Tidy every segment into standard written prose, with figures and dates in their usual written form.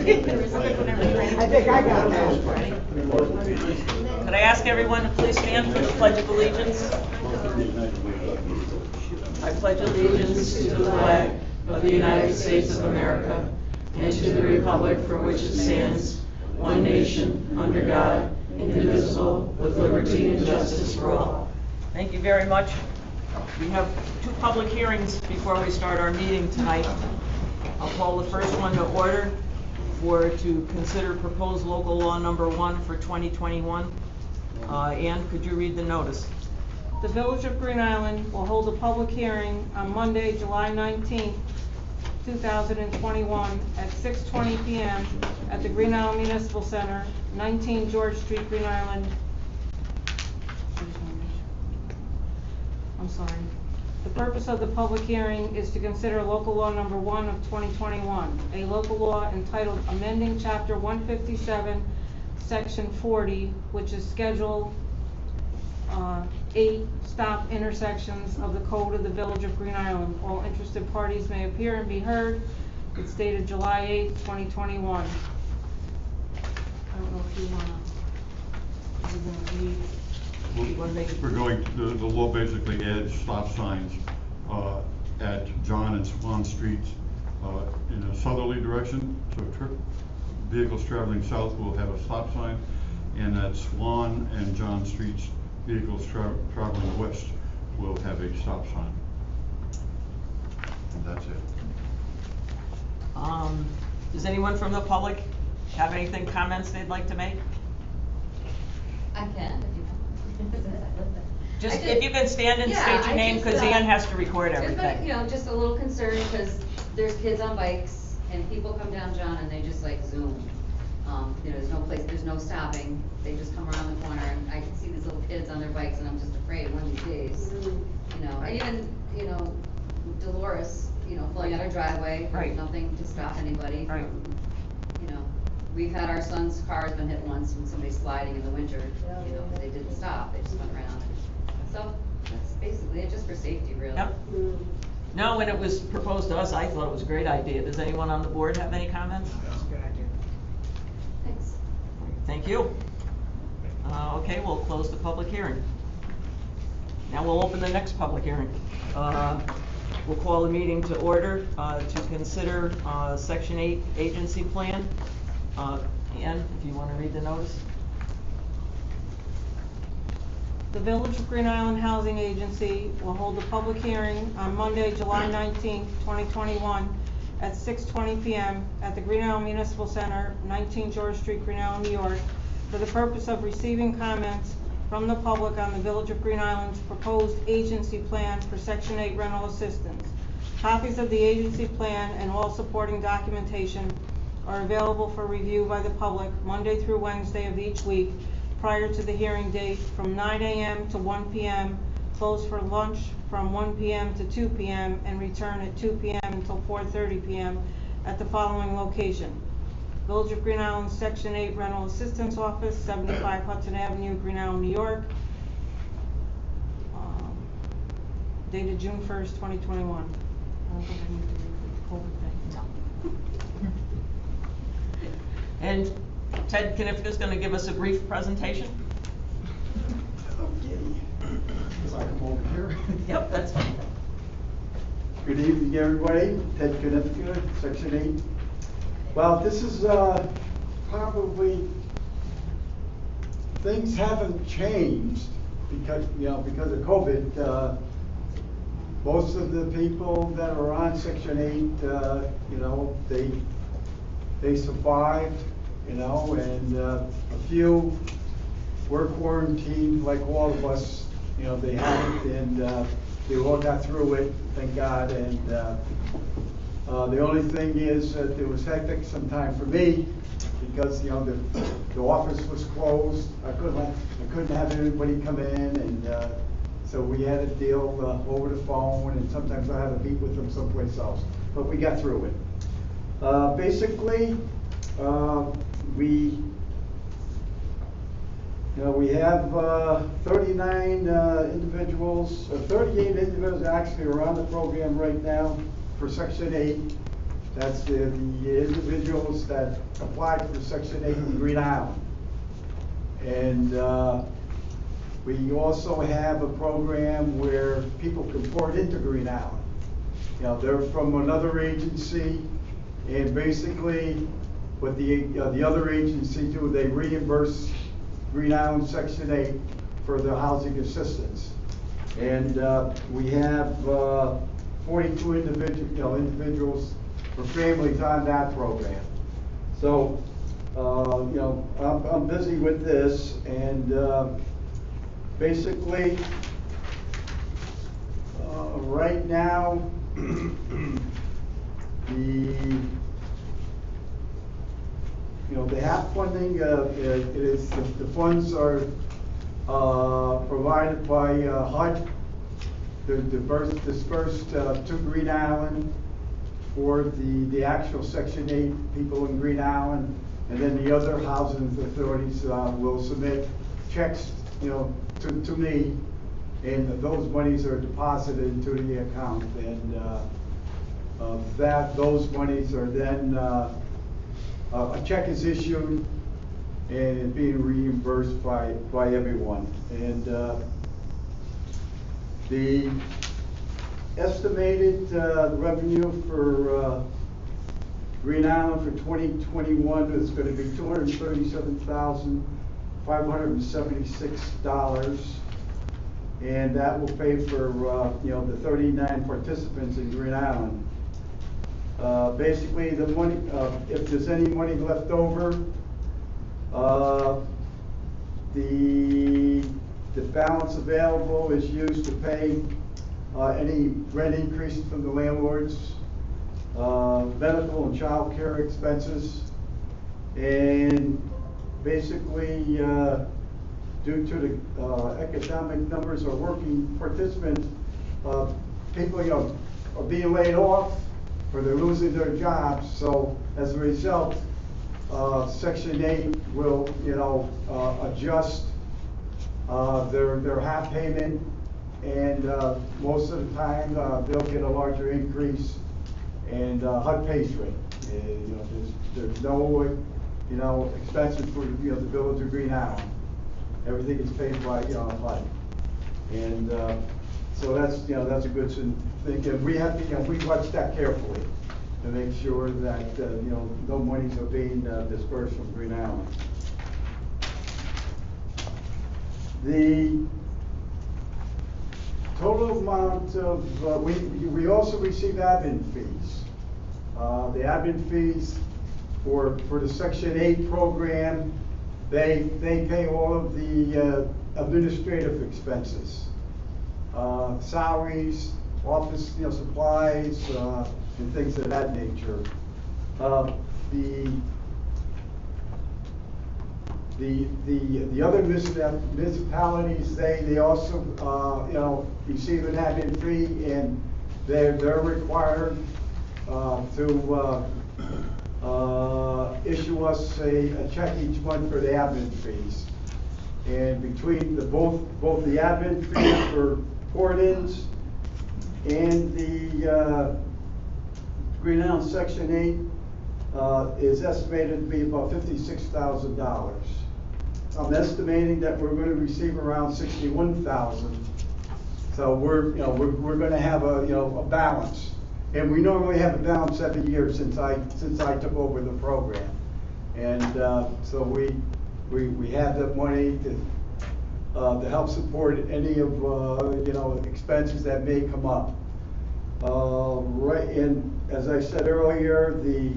I think I got that. Could I ask everyone to please stand for the Pledge of Allegiance? I pledge allegiance to the flag of the United States of America and to the republic for which it stands, one nation, under God, indivisible, with liberty and justice for all. Thank you very much. We have 2 public hearings before we start our meeting tonight. I'll call the first one to order to consider proposed local law number 1 for 2021. Ann, could you read the notice? The Village of Green Island will hold a public hearing on Monday, July 19th, 2021 at 6:20 p.m. at the Green Island Municipal Center, 19 George Street, Green Island. I'm sorry. The purpose of the public hearing is to consider local law number 1 of 2021, a local law entitled amending Chapter 157, Section 40, which is Schedule 8 stop intersections of the Code of the Village of Green Island. All interested parties may appear and be heard. It's dated July 8th, 2021. I don't know if you want to read. We're going to, the law basically adds stop signs at John and Swan Streets in a southerly direction. So vehicles traveling south will have a stop sign, and at Swan and John Streets, vehicles traveling west will have a stop sign. And that's it. Does anyone from the public have anything, comments they'd like to make? I can, if you want. If you can stand and state your name, because Ann has to record But, everything. you know, just a little concerned because there's kids on bikes and people come down John and they just like zoom. You know, there's no place, there's no stopping. They just come around the corner and I can see these little kids on their bikes and I'm just afraid one of these days. You know, and even, you know, Dolores, you know, pulling out her driveway, Right. nothing to stop anybody. Right. You know, we've had our son's car's been hit once when somebody's sliding in the winter, you know, they didn't stop, they just went around. So that's basically it, just for safety, really. Yep. No, when it was proposed to us, I thought it was a great idea. Does anyone on the board have any comments? That's a good idea. Thanks. Thank you. Okay, we'll close the public hearing. Now we'll open the next public hearing. We'll call the meeting to order to consider Section 8 agency plan. Ann, if you want to read the notice. The Village of Green Island Housing Agency will hold a public hearing on Monday, July 19th, 2021 at 6:20 p.m. at the Green Island Municipal Center, 19 George Street, Green Island, New York, for the purpose of receiving comments from the public on the Village of Green Island's proposed agency plan for Section 8 rental assistance. Copies of the agency plan and all supporting documentation are available for review by the public Monday through Wednesday of each week prior to the hearing date from 9 a.m. to 1 p.m., closed for lunch from 1 p.m. to 2 p.m., and return at 2 p.m. until 4:30 p.m. at the following location: Village of Green Island Section 8 Rental Assistance Office, 75 Hudson Avenue, Green Island, New York, dated June 1st, 2021. I don't think I need to read the COVID thing. And Ted Knifka's going to give us a brief presentation. Okay. As I come over here. Yep, that's fine. Good evening, everybody. Ted Knifka, Section 8. Well, this is probably, things haven't changed because, because of COVID. Most of the people that are on Section 8, they survived, and a few were quarantined like all of us. They haven't, and they all got through it, thank God. And the only thing is that it was hectic sometime for me because the office was closed. I couldn't have anybody come in, and so we had to deal over the phone, and sometimes I had to meet with them someplace else. But we got through it. Basically, we have 38 individuals actually are on the program right now for Section 8. That's the individuals that applied for Section 8 in Green Island. And we also have a program where people can port into Green Island. You know, they're from another agency, and basically what the other agency do, they reimburse Green Island Section 8 for the housing assistance. And we have 42 individuals for families on that program. So, you know, I'm busy with this, and basically, right now, they have funding. The funds are provided by HUD. They're dispersed to Green Island for the actual Section 8 people in Green Island, and then the other housing authorities will submit checks, to me, and those monies are deposited into the account, and those monies are then a check is issued and being reimbursed by everyone. And the estimated revenue for Green Island for 2021 is going to be $237,576, and that will pay for the 39 participants in Green Island. Basically, the money, if there's any money left over, the balance available is used to pay any rent increase from the landlords, medical and child care expenses, and basically due to the economic numbers of working participants, people are being laid off or they're losing their jobs. So as a result, Section 8 will adjust their half payment, and most of the time they'll get a larger increase, and HUD pays for it. There's no expenses for the village of Green Island. Everything is paid by HUD, and so that's a good thing. And we have to we watch that carefully to make sure that no monies are being dispersed from Green Island. The total amount of we also receive admin fees. The admin fees for the Section 8 program, they pay all of the administrative expenses, salaries, office supplies, and things of that nature. The other municipalities, they also receive an admin fee, and they're required to issue us a check each month for the admin fees. And between both the admin fees for port-ins and the Green Island Section 8 is estimated to be about $56,000. I'm estimating that we're going to receive around $61,000. So we're going to have a balance, and we normally have a balance every year since I took over the program, and so we have the money to help support any of expenses that may come up. Right, and as I said earlier, the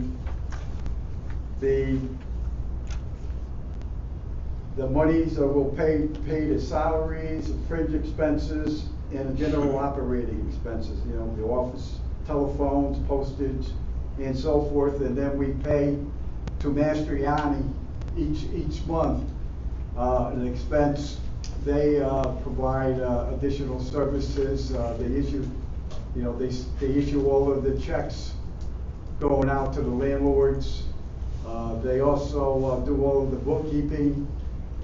monies will pay the salaries, the fringe expenses, and the general operating expenses. The office, telephones, postage, and so forth. And then we pay to Mastriani each month an expense. They provide additional services. They issue, they issue all of the checks going out to the landlords. They also do all of the bookkeeping,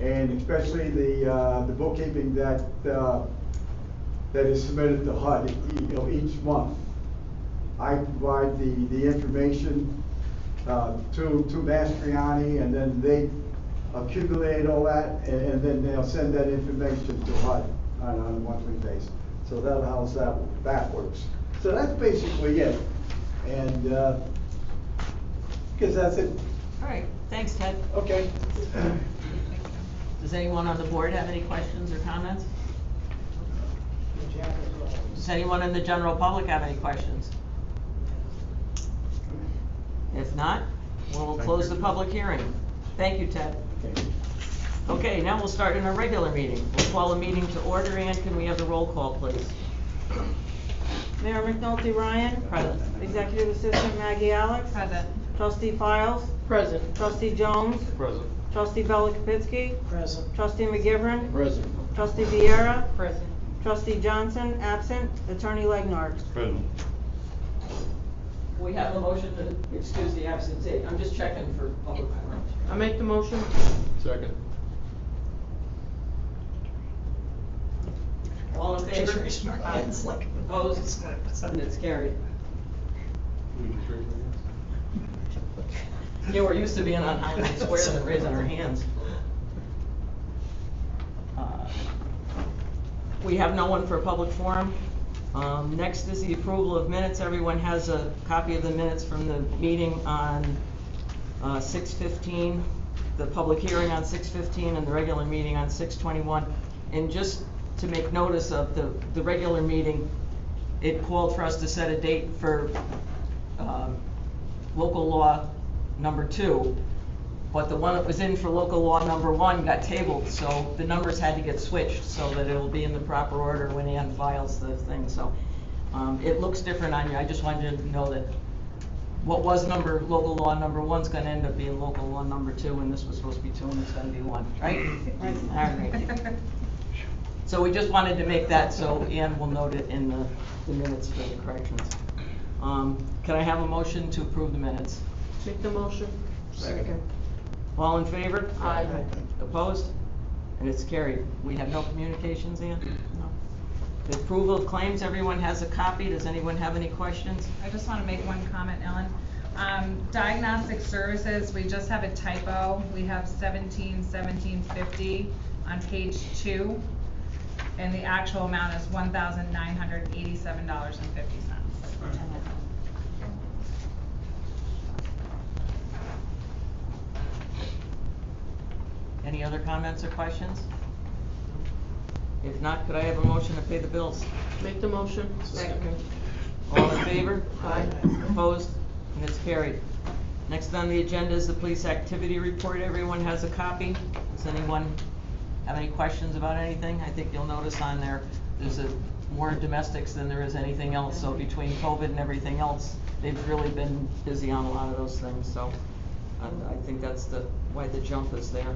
and especially the bookkeeping that is submitted to HUD, each month. I provide the information to Mastriani, and then they accumulate all that, and then they'll send that information to HUD on a monthly basis. So that's how that works. So that's basically it. And, because that's it. All right, thanks, Ted. Okay. Does anyone on the board have any questions or comments? Does anyone in the general public have any questions? If not, we'll close the public hearing. Thank you, Ted. Okay, now we'll start in our regular meeting. We'll call a meeting to order, and can we have the roll call, please? Mayor McNulty Ryan. Present. Executive Assistant Maggie Alex. Present. Trustee Files. Present. Trustee Jones. Present. Trustee Bella Kapitsky. Present. Trustee McGivern. Present. Trustee Viera. Present. Trustee Johnson, absent. Attorney Legnar. Present. We have a motion to excuse the absentee. I'm just checking for public comment. I make the motion. Second. All in favor? Opposed? And it's carried. Yeah, we're used to being on Highland Square and raising our hands. We have no one for a public forum. Next is the approval of minutes. Everyone has a copy of the minutes from the meeting on 6/15, the public hearing on 6/15, and the regular meeting on 6/21. And just to make notice of the regular meeting, it called for us to set a date for local law number 2, but the one that was in for local law number 1 got tabled, so the numbers had to get switched so that it'll be in the proper order when Ann files the thing. So it looks different on you. I just wanted you to know that what was local law number 1 is going to end up being local law number 2, and this was supposed to be 2 and it's going to be 1, right? All right. So we just wanted to make that so Ann will note it in the minutes for the corrections. Can I have a motion to approve the minutes? Make the motion. Second. All in favor? Aye. Opposed? And it's carried. We have no communications, Ann? No. The approval of claims, everyone has a copy. Does anyone have any questions? I just want to make one comment, Ellen. Diagnostic services, we just have a typo. We have 1750 on page 2, and the actual amount is $1,987.50. Any other comments or questions? If not, could I have a motion to pay the bills? Make the motion. Second. All in favor? Aye. Opposed? And it's carried. Next on the agenda is the police activity report. Everyone has a copy. Does anyone have any questions about anything? I think you'll notice on there, there's more domestics than there is anything else. So between COVID and everything else, they've really been busy on a lot of those things. So I think that's why the jump is there.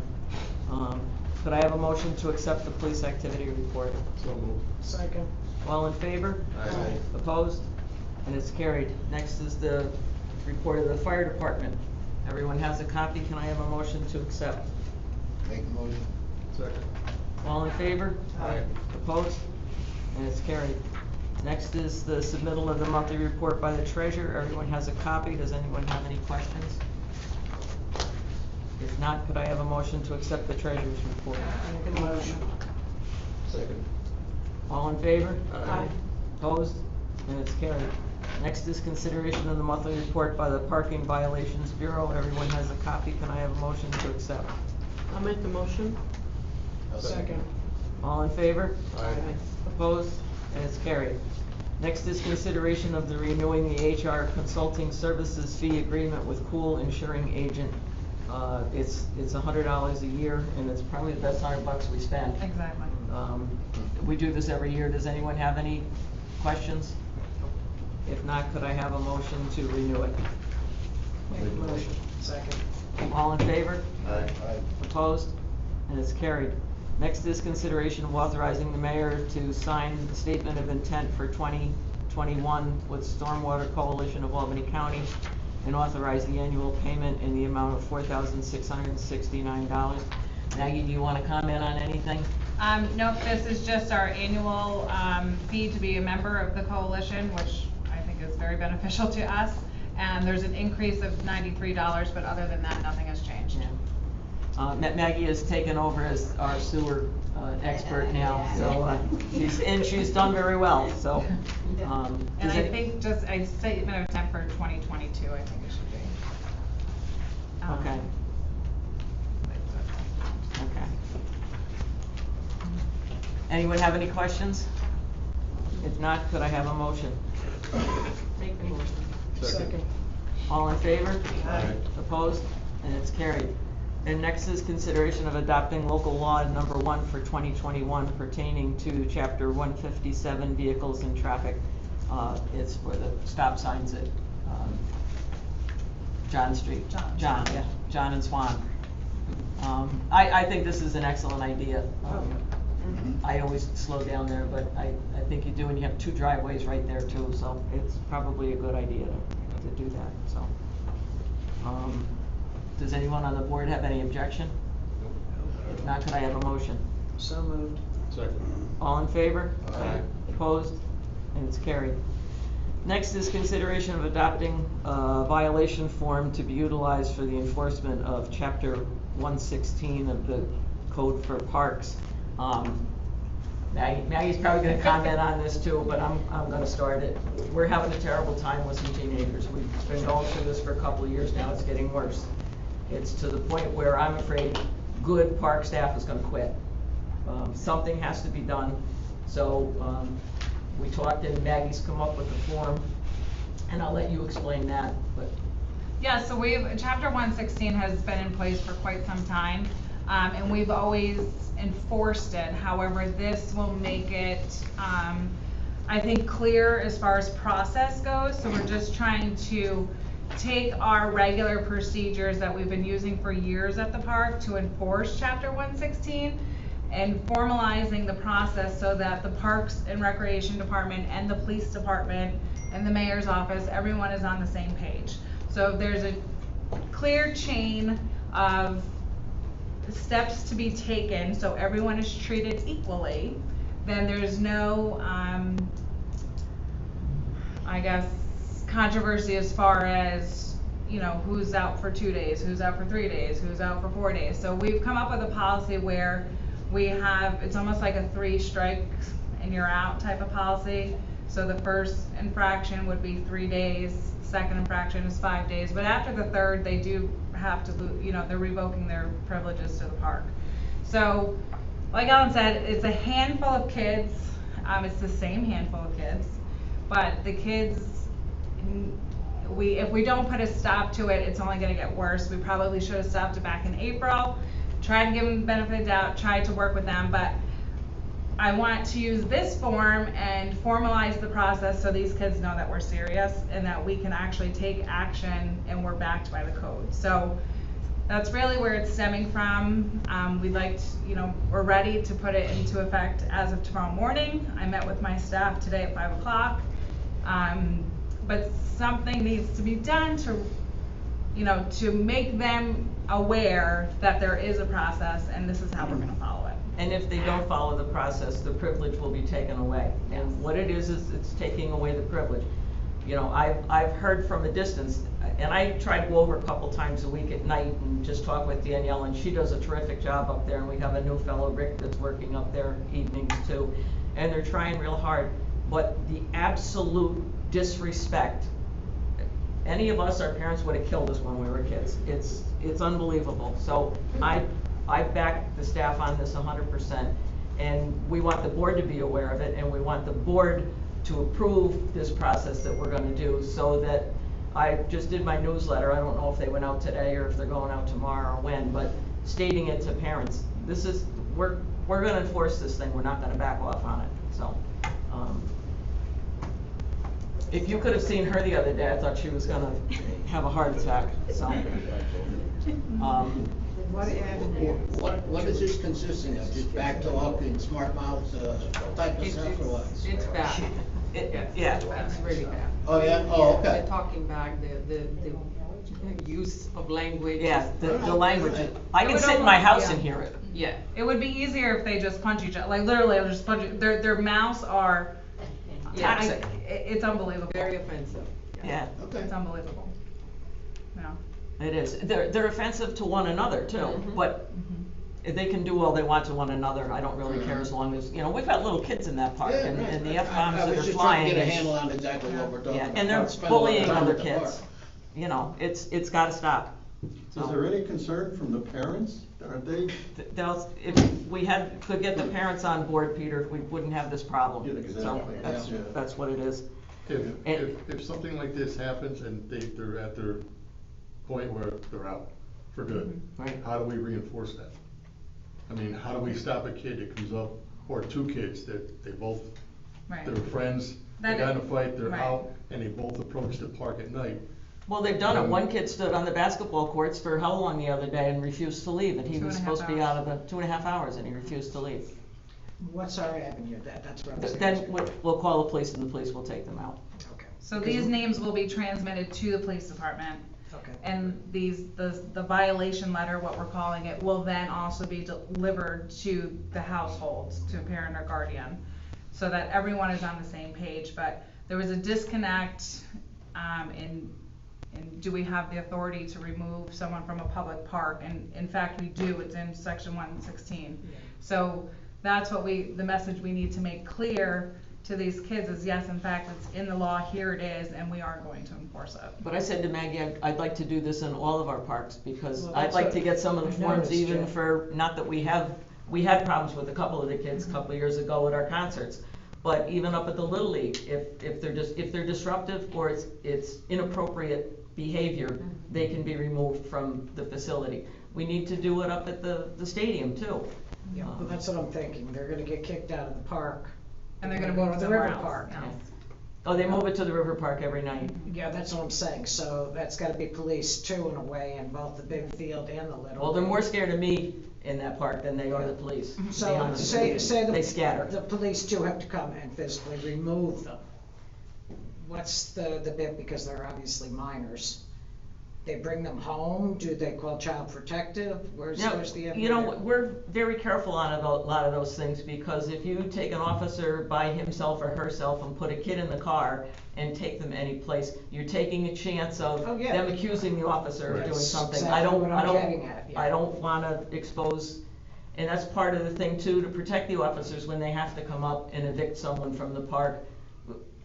Could I have a motion to accept the police activity report? So moved. Second. All in favor? Aye. Opposed? And it's carried. Next is the report of the fire department. Everyone has a copy. Can I have a motion to accept? Make the motion. Second. All in favor? Aye. Opposed? And it's carried. Next is the submittal of the monthly report by the treasurer. Everyone has a copy. Does anyone have any questions? If not, could I have a motion to accept the treasurer's report? Make the motion. Second. All in favor? Aye. Opposed? And it's carried. Next is consideration of the monthly report by the Parking Violations Bureau. Everyone has a copy. Can I have a motion to accept? I'll make the motion. Second. All in favor? Aye. Opposed? And it's carried. Next is consideration of the renewing the HR consulting services fee agreement with Cool Insuring Agent. It's $100 a year, and it's probably the best $100 we spend. Exactly. We do this every year. Does anyone have any questions? If not, could I have a motion to renew it? Make the motion. Second. All in favor? Aye. Opposed? And it's carried. Next is consideration of authorizing the mayor to sign the statement of intent for 2021 with Stormwater Coalition of Albany County and authorize the annual payment in the amount of $4,669. Maggie, do you want to comment on anything? Nope, this is just our annual fee to be a member of the coalition, which I think is very beneficial to us. And there's an increase of $93, but other than that, nothing has changed. Maggie has taken over as our sewer expert now, so she's done very well, so. And I think just a statement of intent for 2022, I think it should be. Okay. Okay. Anyone have any questions? If not, could I have a motion? Make the motion. Second. All in favor? Aye. Opposed? And it's carried. And next is consideration of adopting local law number 1 for 2021 pertaining to chapter 157 vehicles and traffic. It's for the stop signs at John Street. John and Swan. I think this is an excellent idea. I always slow down there, but I think you do, and you have 2 driveways right there too, so it's probably a good idea to do that, so. Does anyone on the board have any objection? If not, could I have a motion? So moved. Second. All in favor? Aye. Opposed? And it's carried. Next is consideration of adopting a violation form to be utilized for the enforcement of chapter 116 of the Code for Parks. Maggie's probably gonna comment on this too, but I'm gonna start it. We're having a terrible time with some teenagers. We've been going through this for a couple of years now, it's getting worse. It's to the point where I'm afraid good park staff is gonna quit. Something has to be done, so we talked and Maggie's come up with a form, and I'll let you explain that, but. Yeah, so chapter 116 has been in place for quite some time, and we've always enforced it. However, this will make it, I think, clear as far as process goes. So we're just trying to take our regular procedures that we've been using for years at the park to enforce chapter 116 and formalizing the process so that the Parks and Recreation Department and the Police Department and the Mayor's Office, everyone is on the same page. So there's a clear chain of steps to be taken so everyone is treated equally. Then there's no, I guess, controversy as far as, you know, who's out for 2 days, who's out for 3 days, who's out for 4 days. So we've come up with a policy where we have, it's almost like a 3 strikes and you're out type of policy. So the first infraction would be 3 days, second infraction is 5 days, but after the third, they do have to, you know, they're revoking their privileges to the park. So, like Ellen said, it's a handful of kids, it's the same handful of kids, but the kids, if we don't put a stop to it, it's only gonna get worse. We probably should have stopped it back in April, tried to give them the benefit of the doubt, tried to work with them, but I want to use this form and formalize the process so these kids know that we're serious and that we can actually take action and we're backed by the code. So that's really where it's stemming from. We'd like to, you know, we're ready to put it into effect as of tomorrow morning. I met with my staff today at 5 o'clock. But something needs to be done to, you know, to make them aware that there is a process and this is how we're gonna follow it. And if they don't follow the process, the privilege will be taken away. And what it is it's taking away the privilege. You know, I've heard from a distance, and I try to go over a couple times a week at night and just talk with Danielle, and she does a terrific job up there, and we have a new fellow, Rick, that's working up there evenings too. And they're trying real hard, but the absolute disrespect, any of us, our parents would have killed us when we were kids. It's unbelievable. So I back the staff on this 100%, and we want the board to be aware of it, and we want the board to approve this process that we're going to do, so that I just did my newsletter. I don't know if they went out today or if they're going out tomorrow or when, but stating it to parents. This is, we're going to enforce this thing. We're not going to back off on it. So if you could have seen her the other day, I thought she was going to have a heart attack. So What is this consisting of? Just back talk and smart mouth type of stuff or what? It's bad. Yeah. It's really bad. Oh, yeah? Oh, okay. The talking back, the use of language. Yeah, the language. I can sit in my house and hear it. Yeah. It would be easier if they just punch each other, like literally just punch, their mouths are Toxic. it's unbelievable. Very offensive. Yeah, Okay. It's unbelievable. No. it is. They're offensive to one another too, but they can do all they want to one another. I don't really care as long as, we've got little kids in that park Yeah, and, right, and the right. F-bombs I that are was just trying flying. to get a is- handle on exactly what we're talking Yeah, about. and they're Spend a lot of bullying time other at the kids. park. It's gotta stop. Is there any concern from the parents? Are they, If we could get the parents on board, Peter, we wouldn't have this problem. Yeah, exactly. So, Yeah. that's what it is. If something like this happens and they're at their point where they're out for good, Right. how do we reinforce that? I mean, how do we stop a kid that comes up, or two kids that they both, Right. they were friends, they That got in a is- fight, they're right. out, and they both approached the park at night? Well, they've done it. One kid stood on the basketball courts for how long the other day and refused to leave, and he was 2.5 supposed to be out of the 2.5 hours, and he refused to leave. What's our avenue? That's what I was Then asking. we'll call the police, and the police will take them out. Okay, So these names will be transmitted to the police department. okay. And the violation letter, what we're calling it, will then also be delivered to the households, to a parent or guardian, so that everyone is on the same page. But there was a disconnect, in do we have the authority to remove someone from a public park? And in fact, we do, it's in section 116. So that's what the message we need to make clear to these kids is, yes, in fact, it's in the law, here it is, and we are going to enforce it. But I said to Maggie, I'd like to do this in all of our parks, because Well, I'd that's like what to get some of the I forms noticed, even yeah. for, not that we had problems with a couple of the kids a couple of years ago at our concerts, but even up at the Little League, if they're disruptive or it's inappropriate behavior, they can be removed from the facility. We need to do it up at the stadium too. Yeah, well, that's what I'm thinking. They're gonna get kicked out of the park. And they're gonna go move to the somewhere river else, park. yeah. Oh, they move it to the river park every night. Yeah, that's what I'm saying. So that's gotta be policed too, in a way, in both the big field and the little. Well, they're league. more scared of me in that park than they are the police. to be So honest say, with you. They scatter. the police do have to come and physically remove them. What's the bit, because they're obviously minors? They bring them home? Do they call Child Protective? Where's the avenue? We're very careful on a lot of those things, because if you take an officer by himself or herself and put a kid in the car and take them any place, you're taking a chance of Oh, yeah. them accusing the officer of Right. doing That's something. exactly what I'm getting at, yeah. I don't wanna expose, and that's part of the thing too, to protect the officers when they have to come up and evict someone from the park.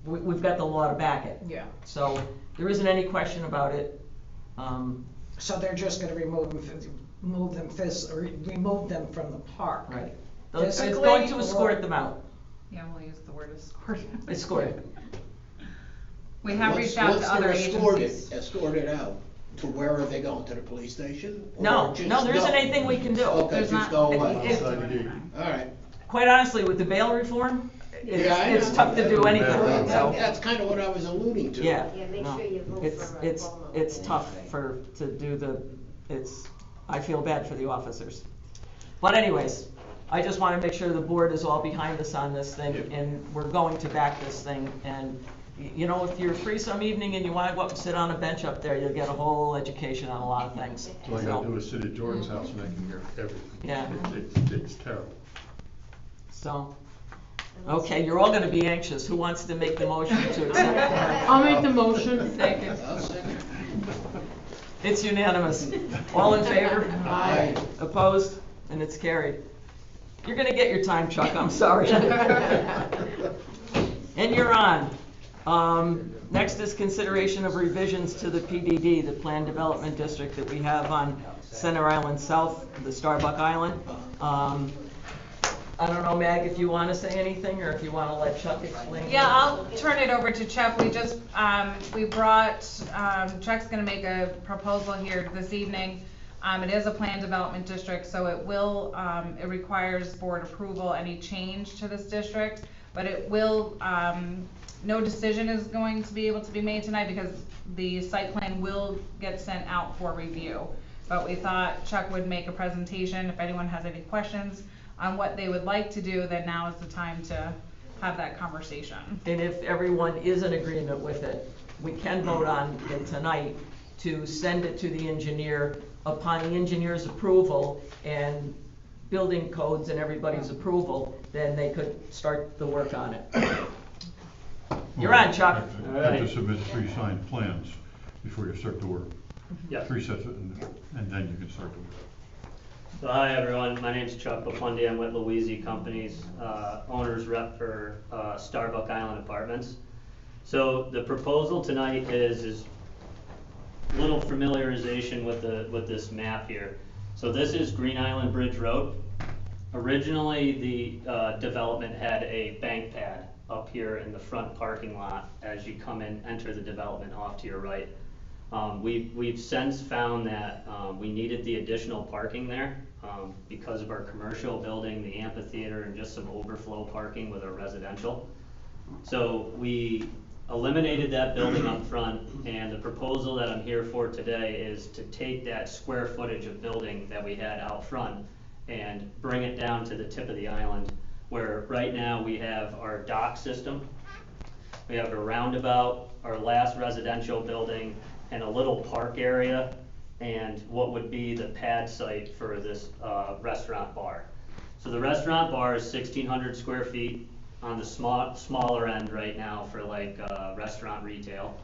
We've got the law to back it. Yeah. So there isn't any question about it. So they're just gonna remove them from the park? Right. It's Physically, going to or- escort them out. Yeah, we'll use the word escort. Escort. We have Once- reached out to other Once they're agencies. escorted out, to where are they going, to the police station? Or No, just no, there isn't go? anything we can do. Okay, There's just not- go it- away. it- Outside the gate. All right. Quite honestly, with the bail reform, Yeah, I it's know. tough to do anything, That- so, That's kind of what I was alluding to. yeah. Yeah, make no. sure you vote It's, for a it's, vulnerable it's tough individual. to do I feel bad for the officers. But anyways, I just wanna make sure the board is all behind us on this thing, and we're going to back this thing, and if you're free some evening and you wanna go up and sit on a bench up there, you'll get a whole education on a lot of things. All I gotta do is sit at Jordan's house and I can hear everything. Yeah. It's terrible. So, okay, you're all gonna be anxious. Who wants to make the motion to accept? I'll make the motion. Thank you. I'll second. It's unanimous. All in favor? Aye. Opposed? And it's carried. You're gonna get your time, Chuck, I'm sorry. And you're on. Next is consideration of revisions to the PDD, the Plan Development District that we have on Center Island South, the Starbuck Island. I don't know, Mag, if you wanna say anything, or if you wanna let Chuck explain. Yeah, I'll turn it over to Chuck. We just, we brought, Chuck's gonna make a proposal here this evening. It is a planned development district, so it will, it requires board approval, any change to this district. But it will, no decision is going to be able to be made tonight because the site plan will get sent out for review. But we thought Chuck would make a presentation. If anyone has any questions on what they would like to do, then now is the time to have that conversation. And if everyone is in agreement with it, we can vote on it tonight to send it to the engineer. Upon the engineer's approval and building codes and everybody's approval, then they could start the work on it. You're on, Chuck. You have to submit 3 signed plans before you start the work. Yeah. 3 sets, and then you can start the work. So hi everyone, my name's Chuck Papundi, I'm with Louisi Companies, owner's rep for Starbuck Island Apartments. So the proposal tonight is little familiarization with this map here. So this is Green Island Bridge Road. Originally, the development had a bank pad up here in the front parking lot as you come in, enter the development off to your right. We've since found that we needed the additional parking there because of our commercial building, the amphitheater, and just some overflow parking with our residential. So we eliminated that building up front, and the proposal that I'm here for today is to take that square footage of building that we had out front and bring it down to the tip of the island, where right now we have our dock system, we have a roundabout, our last residential building, and a little park area, and what would be the pad site for this restaurant bar. So the restaurant bar is 1,600 square feet on the smaller end right now for like restaurant retail.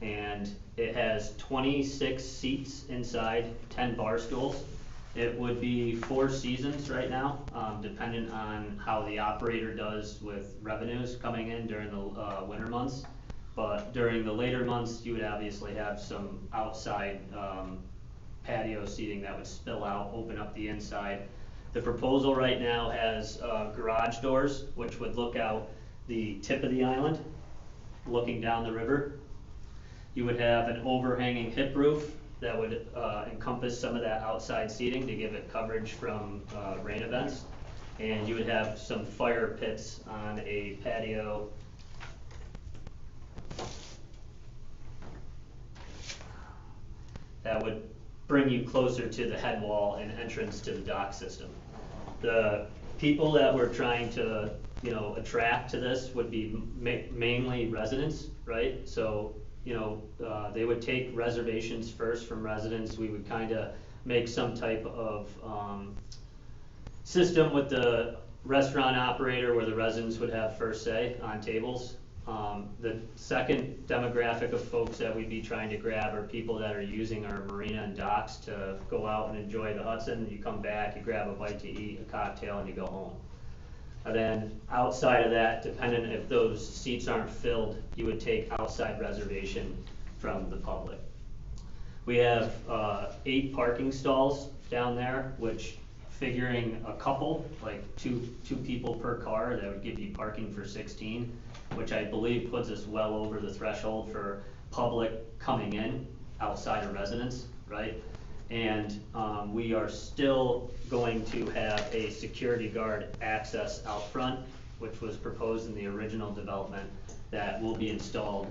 And it has 26 seats inside, 10 bar stools. It would be 4 seasons right now, dependent on how the operator does with revenues coming in during the winter months. But during the later months, you would obviously have some outside patio seating that would spill out, open up the inside. The proposal right now has garage doors, which would look out the tip of the island, looking down the river. You would have an overhanging hip roof that would encompass some of that outside seating to give it coverage from rain events. And you would have some fire pits on a patio that would bring you closer to the head wall and entrance to the dock system. The people that we're trying to, attract to this would be mainly residents, right? So, they would take reservations first from residents. We would kind of make some type of system with the restaurant operator where the residents would have first say on tables. The second demographic of folks that we'd be trying to grab are people that are using our marina and docks to go out and enjoy the Hudson. You come back, you grab a bite to eat, a cocktail, and you go home. And then outside of that, depending if those seats aren't filled, you would take outside reservation from the public. We have 8 parking stalls down there, which figuring a couple, like two people per car, that would give you parking for 16, which I believe puts us well over the threshold for public coming in outside of residence, right? And we are still going to have a security guard access out front, which was proposed in the original development, that will be installed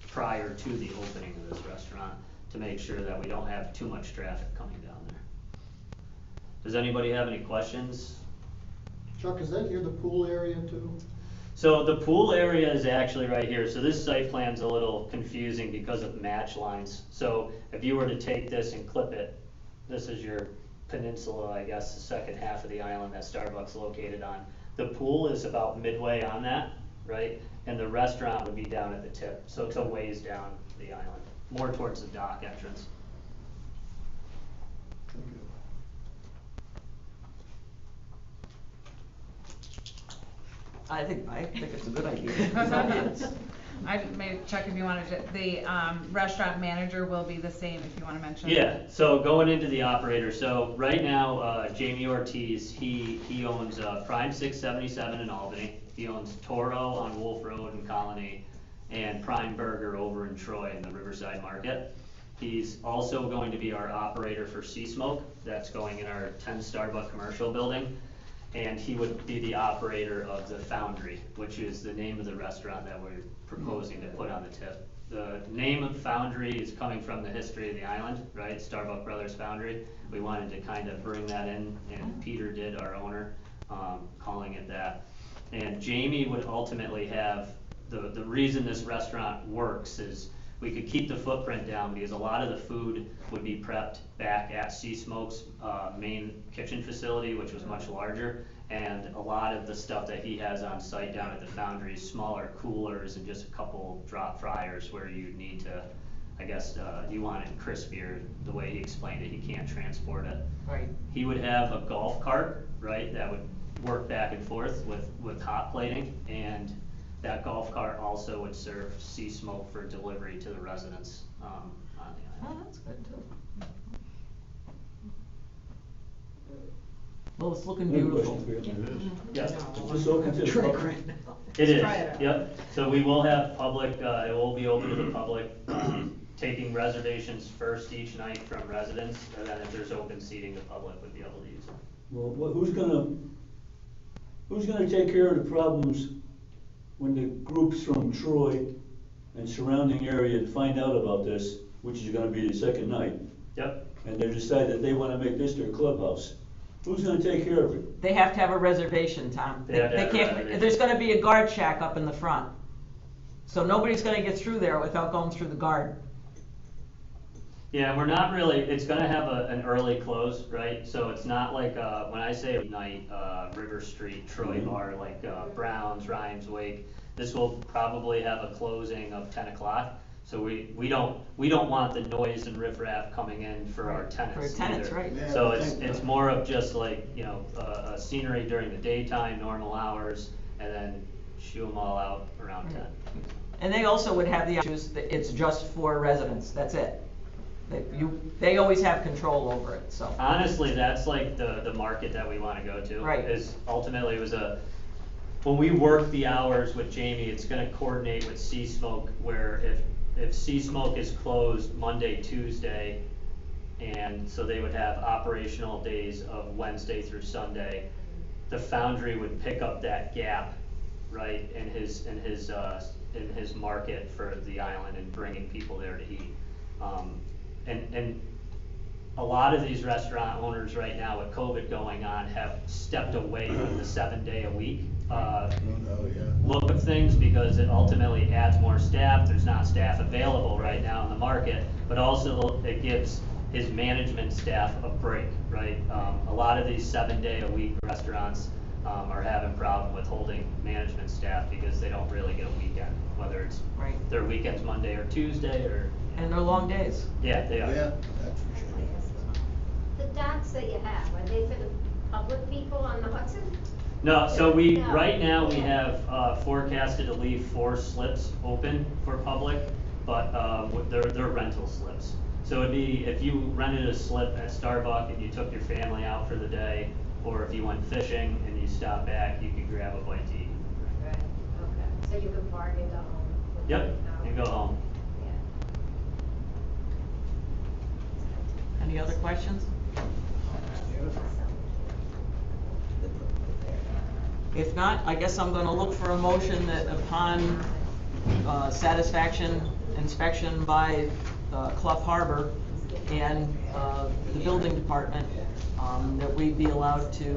prior to the opening of this restaurant to make sure that we don't have too much traffic coming down there. Does anybody have any questions? Chuck, is that near the pool area too? So the pool area is actually right here. So this site plan's a little confusing because of match lines. So if you were to take this and clip it, this is your peninsula, I guess, the second half of the island that Starbucks located on. The pool is about midway on that, right? And the restaurant would be down at the tip. So it's a ways down the island, more towards the dock entrance. Thank you. I think it's a good idea. I may check if you wanted to, the restaurant manager will be the same if you want to mention. Yeah, so going into the operator, so right now, Jamie Ortiz, he owns Prime 677 in Albany, he owns Toro on Wolf Road in Colony, and Prime Burger over in Troy in the Riverside Market. He's also going to be our operator for Sea Smoke, that's going in our 10 Starbucks commercial building. And he would be the operator of the Foundry, which is the name of the restaurant that we're proposing to put on the tip. The name of Foundry is coming from the history of the island, right? Starbuck Brothers Foundry. We wanted to kind of bring that in, and Peter did, our owner, calling it that. And Jamie would ultimately have, the reason this restaurant works is we could keep the footprint down because a lot of the food would be being prepped back at Sea Smoke's main kitchen facility, which was much larger. And a lot of the stuff that he has on site down at the foundry is smaller coolers and just a couple drop fryers where you need to, I guess, you want it crispier, the way he explained it, he can't transport it. Right. He would have a golf cart, right, that would work back and forth with hot plating, and that golf cart also would serve Sea Smoke for delivery to the residents on the Oh, island. that's good too. Well, it's looking beautiful. Yeah. Just open to the Trick public. right now. It is, Try it out. yep. So we will have public, it will be open to the public, taking reservations first each night from residents, and then if there's open seating, the public would be able to use it. Well, who's gonna take care of the problems when the groups from Troy and surrounding area find out about this, which is gonna be the second night, Yep. and they decide that they wanna make this their clubhouse? Who's gonna take care of it? They have to have a reservation, Tom. They have to have a can't, reservation. there's gonna be a guard shack up in the front. So nobody's gonna get through there without going through the guard. Yeah, we're not really, it's gonna have an early close, right? So it's not like, when I say night, River Street, Troy Bar, like, Brown's, Rhymes Wake, this will probably have a closing of 10 o'clock. So we don't want the noise and riffraff coming in for our tenants For tenants, either. right. Yeah, So I it's think so. more of just like, scenery during the daytime, normal hours, and then shoo them all out around 10. And they also would have the issues that it's just for residents, that's it. They always have control over it, so. Honestly, that's like the market that we wanna go to. Right. Is ultimately, it was when we work the hours with Jamie, it's gonna coordinate with Sea Smoke, where if Sea Smoke is closed Monday, Tuesday, and so they would have operational days of Wednesday through Sunday, the foundry would pick up that gap, right, in his market for the island and bringing people there to eat. And a lot of these restaurant owners right now with COVID going on have stepped away from the 7-day-a-week look of things, because it ultimately adds more staff. There's not staff available right now in the market, but also it gives his management staff a break, right? A lot of these 7-day-a-week restaurants are having problem with holding management staff because they don't really get a weekend, whether it's Right. their weekend's Monday or Tuesday or, And they're long days. yeah, they are. Yeah, that's for sure. The docks that you have, are they for the public people on the Hudson? No, so No. right now we have forecasted to leave 4 slips open for public, but they're rental slips. So it'd be, if you rented a slip at Starbucks and you took your family out for the day, or if you went fishing and you stopped back, you could grab a bite to eat. Right, okay, so you can park and go home? with Yep, them? and go home. Yeah. Any other questions? If not, I guess I'm gonna look for a motion that upon satisfaction, inspection by Clough Harbor and the building department, that we be allowed to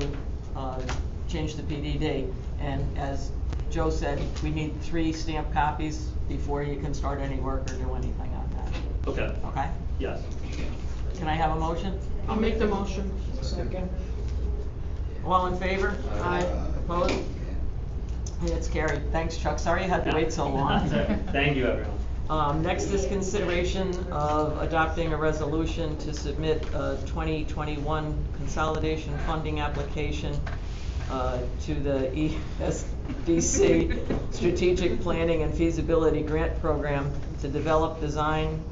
change the PD date. And as Joe said, we need 3 stamped copies before you can start any work or do anything on that. Okay, Okay? yes. Can I have a motion? I'll make the motion. Second. All in favor? Aye. Opposed? Hey, it's carried. Thanks, Chuck. Sorry you had to wait so long. Thank you, everyone. Next is consideration of adopting a resolution to submit a 2021 consolidation funding application to the ESDC Strategic Planning and Feasibility Grant Program to develop design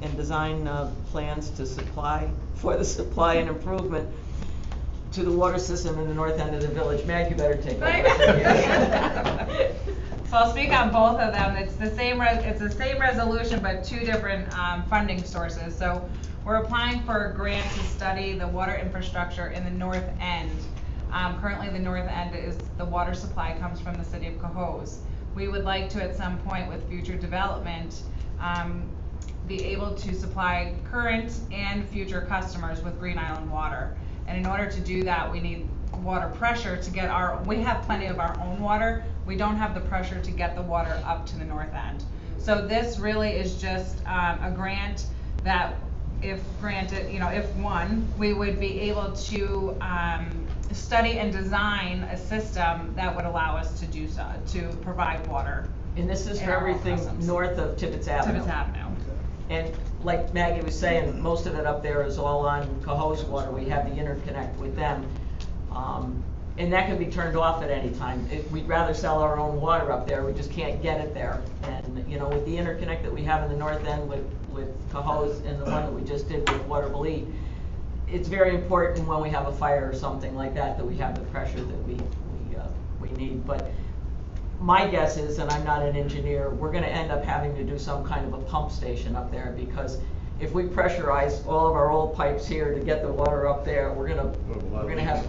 plans to supply and improvement to the water system in the north end of the village. Mag, you better take over. So I'll speak on both of them. It's the same resolution, but 2 different funding sources. So we're applying for a grant to study the water infrastructure in the north end. Currently the north end is, the water supply comes from the city of Cohoes. We would like to, at some point with future development, be able to supply current and future customers with Green Island water. And in order to do that, we need water pressure to get we have plenty of our own water. We don't have the pressure to get the water up to the north end. So this really is just a grant that if granted, if won, we would be able to, study and design a system that would allow us to do so, to provide water. And this is in for our own everything systems. north of Tibbetts Avenue. Tibbetts Avenue. And like Maggie was saying, most of it up there is all on Cohoes water, we have the interconnect with them. And that can be turned off at any time. We'd rather sell our own water up there, we just can't get it there. And, with the interconnect that we have in the north end with Cohoes and the one that we just did with Waterville, it's very important when we have a fire or something like that, that we have the pressure that we need. But my guess is, and I'm not an engineer, we're gonna end up having to do some kind of a pump station up there, because if we pressurize all of our old pipes here to get the water up there, we're gonna have.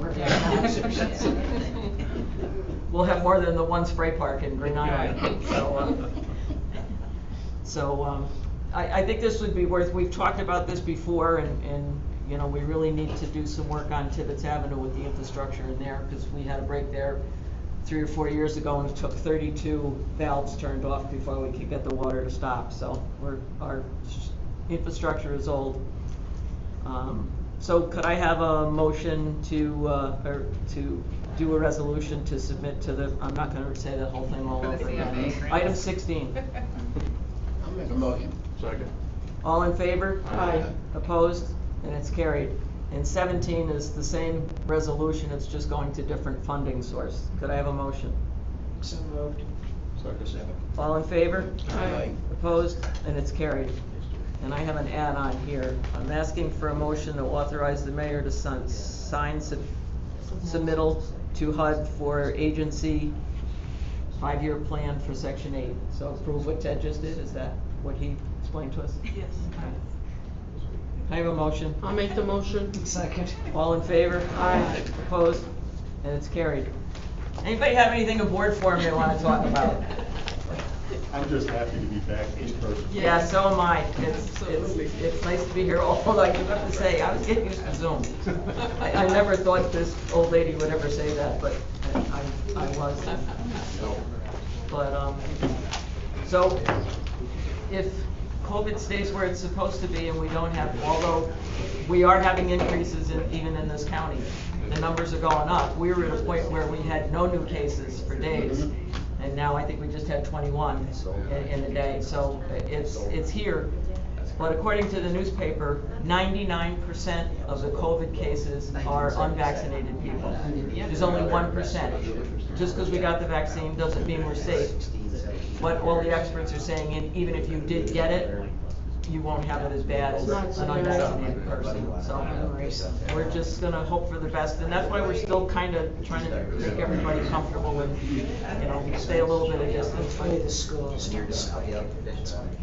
We'll have more than the one spray park in Green Island, so, I think this would be we've talked about this before, and we really need to do some work on Tibbetts Avenue with the infrastructure in there, because we had a break there 3 or 4 years ago, and it took 32 valves turned off before we could get the water to stop. So our infrastructure is old. So could I have a motion to do a resolution to submit to the, I'm not going to say the whole thing all For the over again. CFA grants. Item 16. I'll make a motion. Second. All in favor? Aye. Opposed? And it's carried. And 17 is the same resolution, it's just going to different funding source. Could I have a motion? So moved. Second. All in favor? Aye. Opposed? And it's carried. And I have an add-on here. I'm asking for a motion to authorize the mayor to sign submittal to HUD for agency 5-year plan for Section 8. So approve what Ted just did, is that what he explained to us? Yes. Okay. I have a motion. I'll make the motion. Second. All in favor? Aye. Opposed? And it's carried. Anybody have anything in board form they want to talk about? I'm just happy to be back in person. Yeah, so am I. Absolutely. It's nice to be here, although I do have to say, I was getting used to Zoom. I never thought this old lady would ever say that, but I was. But, so, if COVID stays where it's supposed to be and we don't have, although we are having increases even in this county, the numbers are going up. We were at a point where we had no new cases for days, and now I think we just had 21 in a day. So it's here. But according to the newspaper, 99% of the COVID cases are unvaccinated people. There's only 1%. Just because we got the vaccine doesn't mean we're safe. What all the experts are saying, and even if you did get it, you won't have it as bad as an unvaccinated person. So we're just gonna hope for the best, and that's why we're still kind of trying to make everybody comfortable with, stay a little bit of distance. Hopefully the schools do something.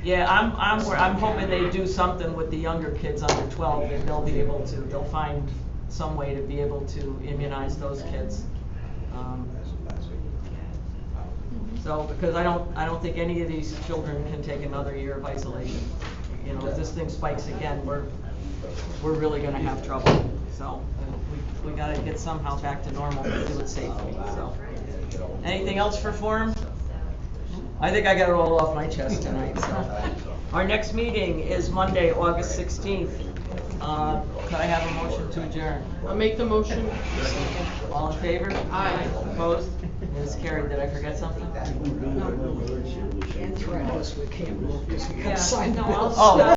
Yeah, I'm hoping they do something with the younger kids under 12, and they'll find some way to be able to immunize those kids. So, because I don't think any of these children can take another year of isolation. If this thing spikes again, we're really gonna have trouble. So, we gotta get somehow back to normal, but do it safely, so. Anything else for forum? I think I got it all off my chest tonight, so. Our next meeting is Monday, August 16th. Could I have a motion to adjourn? I'll make the motion. All in favor? Aye. Opposed? It's carried. Did I forget something? And threat us, we can't move because we Yeah. can't sign the No, bills. Oh.